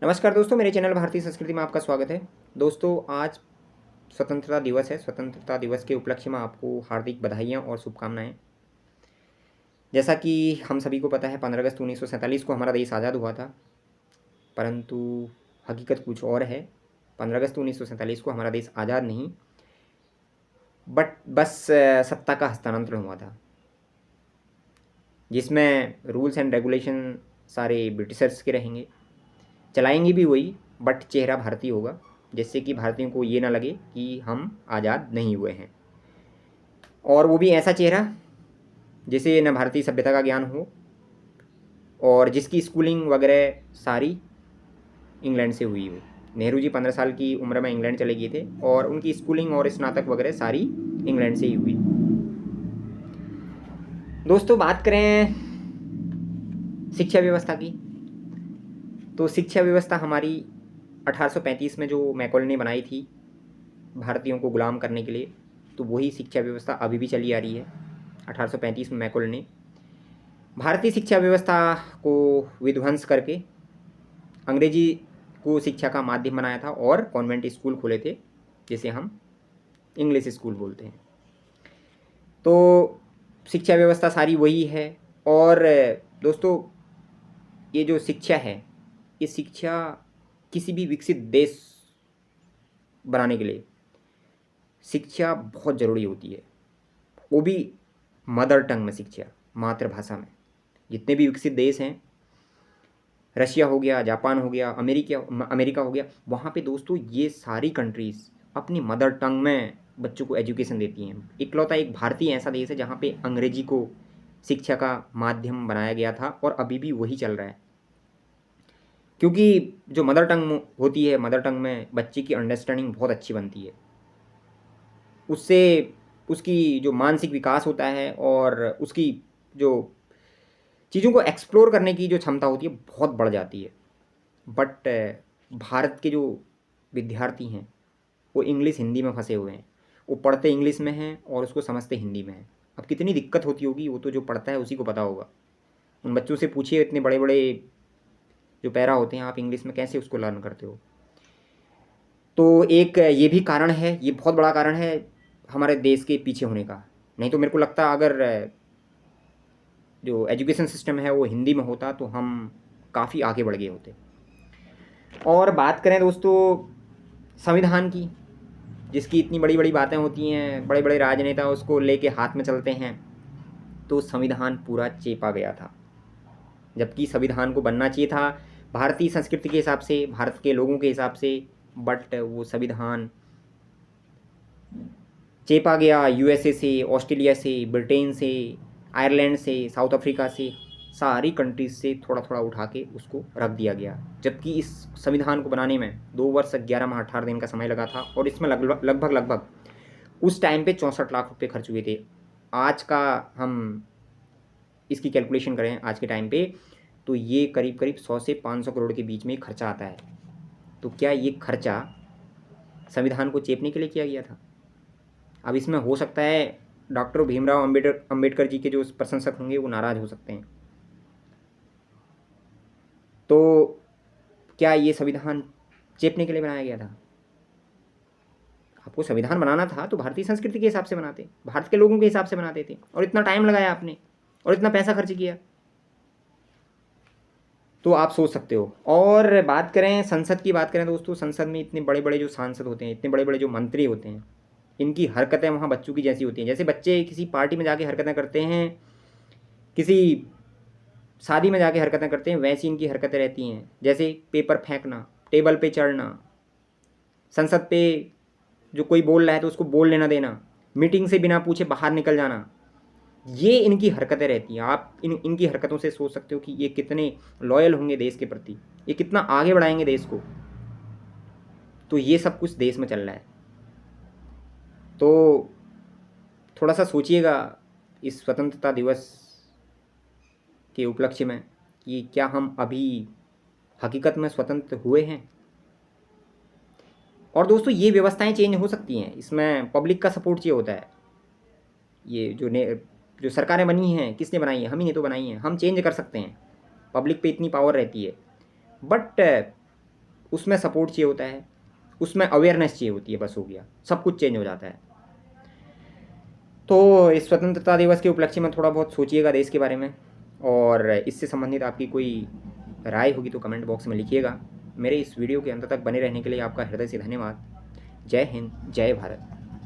नमस्कार दोस्तों, मेरे चैनल भारतीय संस्कृति में आपका स्वागत है। दोस्तों, आज स्वतंत्रता दिवस है। स्वतंत्रता दिवस के उपलक्ष्य में आपको हार्दिक बधाइयाँ और शुभकामनाएँ। जैसा कि हम सभी को पता है, 15 अगस्त 1947 को हमारा देश आज़ाद हुआ था, परंतु हकीकत कुछ और है। 15 अगस्त 1947 को हमारा देश आज़ाद नहीं, बस सत्ता का हस्तांतरण हुआ था, जिसमें रूल्स एंड रेगुलेशन सारे ब्रिटिशर्स के रहेंगे। चलाएंगे भी वही, बट चेहरा भारतीय होगा, जिससे कि भारतीयों को ये ना लगे कि हम आज़ाद नहीं हुए हैं। और वो भी ऐसा चेहरा जिसे न भारतीय सभ्यता का ज्ञान हो, और जिसकी स्कूलिंग वगैरह सारी इंग्लैंड से हुई हो। नेहरू जी 15 साल की उम्र में इंग्लैंड चले गए थे, और उनकी स्कूलिंग और स्नातक वगैरह सारी इंग्लैंड से ही हुई। दोस्तों, बात करें शिक्षा व्यवस्था की, तो शिक्षा व्यवस्था हमारी 1835 में जो मैकॉले ने बनाई थी भारतीयों को गुलाम करने के लिए, तो वही शिक्षा व्यवस्था अभी भी चली आ रही है। 1835 में मैकॉले ने भारतीय शिक्षा व्यवस्था को विध्वंस करके अंग्रेजी को शिक्षा का माध्यम बनाया था, और कॉन्वेंट स्कूल खोले थे, जिसे हम इंग्लिश स्कूल बोलते हैं। तो शिक्षा व्यवस्था सारी वही है। और दोस्तों, ये जो शिक्षा है, ये शिक्षा किसी भी विकसित देश बनाने के लिए शिक्षा बहुत ज़रूरी होती है, वो भी मदर टंग में शिक्षा, मातृभाषा में। जितने भी विकसित देश हैं, रशिया हो गया, जापान हो गया, अमेरिका हो गया, वहाँ पे दोस्तों ये सारी कंट्रीज़ अपनी मदर टंग में बच्चों को एजुकेशन देती हैं। इकलौता एक भारतीय ऐसा देश है जहाँ पे अंग्रेजी को शिक्षा का माध्यम बनाया गया था, और अभी भी वही चल रहा है। क्योंकि जो मदर टंग होती है, मदर टंग में बच्चे की अंडरस्टैंडिंग बहुत अच्छी बनती है। उससे उसकी जो मानसिक विकास होता है, और उसकी जो चीज़ों को एक्सप्लोर करने की जो क्षमता होती है, बहुत बढ़ जाती है। बट भारत के जो विद्यार्थी हैं, वो इंग्लिश हिंदी में फंसे हुए हैं। वो पढ़ते इंग्लिश में हैं और उसको समझते हिंदी में हैं। अब कितनी दिक्कत होती होगी, वो तो जो पढ़ता है उसी को पता होगा। उन बच्चों से पूछिए, इतने बड़े बड़े जो पैरा होते हैं, आप इंग्लिश में कैसे उसको लर्न करते हो। तो एक ये भी कारण है, ये बहुत बड़ा कारण है हमारे देश के पीछे होने का। नहीं तो मेरे को लगता है, अगर जो एजुकेशन सिस्टम है वो हिंदी में होता, तो हम काफ़ी आगे बढ़ गए होते। और बात करें दोस्तों संविधान की, जिसकी इतनी बड़ी बड़ी बातें होती हैं, बड़े बड़े राजनेता उसको लेके हाथ में चलते हैं, तो संविधान पूरा चेपा गया था। जबकि संविधान को बनना चाहिए था भारतीय संस्कृति के हिसाब से, भारत के लोगों के हिसाब से, बट वो संविधान चेपा गया यूएसए से, ऑस्ट्रेलिया से, ब्रिटेन से, आयरलैंड से, साउथ अफ्रीका से, सारी कंट्रीज से थोड़ा थोड़ा उठा के उसको रख दिया गया। जबकि इस संविधान को बनाने में 2 वर्ष 11 माह 18 दिन का समय लगा था, और इसमें लगभग उस टाइम पे 64 लाख रुपए खर्च हुए थे। आज का हम इसकी कैलकुलेशन करें आज के टाइम पे, तो ये करीब करीब 100 से 500 करोड़ के बीच में खर्चा आता है। तो क्या ये खर्चा संविधान को चेपने के लिए किया गया था? अब इसमें हो सकता है डॉक्टर भीमराव अंबेडकर जी के जो प्रशंसक होंगे वो नाराज़ हो सकते हैं। तो क्या ये संविधान चेपने के लिए बनाया गया था? आपको संविधान बनाना था तो भारतीय संस्कृति के हिसाब से बनाते, भारत के लोगों के हिसाब से बनाते थे, और इतना टाइम लगाया आपने, और इतना पैसा खर्च किया। तो आप सोच सकते हो। और बात करें संसद की, बात करें दोस्तों, संसद में इतने बड़े बड़े जो सांसद होते हैं, इतने बड़े बड़े जो मंत्री होते हैं, इनकी हरकतें वहाँ बच्चों की जैसी होती हैं। जैसे बच्चे किसी पार्टी में जाके हरकतें करते हैं, किसी शादी में जाके हरकतें करते हैं, वैसी इनकी हरकतें रहती हैं। जैसे पेपर फेंकना, टेबल पे चढ़ना, संसद पे जो कोई बोल रहा है तो उसको बोल लेना देना, मीटिंग से बिना पूछे बाहर निकल जाना, ये इनकी हरकतें रहती हैं। आप इनकी हरकतों से सोच सकते हो कि ये कितने लॉयल होंगे देश के प्रति, ये कितना आगे बढ़ाएंगे देश को। तो ये सब कुछ देश में चल रहा है। तो थोड़ा सा सोचिएगा इस स्वतंत्रता दिवस के उपलक्ष्य में, कि क्या हम अभी हकीकत में स्वतंत्र हुए हैं? और दोस्तों, ये व्यवस्थाएं चेंज हो सकती हैं, इसमें पब्लिक का सपोर्ट चाहिए होता है। ये जो सरकारें बनी हैं, किसने बनाई है? हम ही ने तो बनाई हैं। हम चेंज कर सकते हैं, पब्लिक पे इतनी पावर रहती है। बट उसमें सपोर्ट चाहिए होता है, उसमें अवेयरनेस चाहिए होती है, बस हो गया, सब कुछ चेंज हो जाता है। तो इस स्वतंत्रता दिवस के उपलक्ष्य में थोड़ा बहुत सोचिएगा देश के बारे में, और इससे संबंधित आपकी कोई राय होगी तो कमेंट बॉक्स में लिखिएगा। मेरे इस वीडियो के अंत तक बने रहने के लिए आपका हृदय से धन्यवाद। जय हिंद, जय भारत।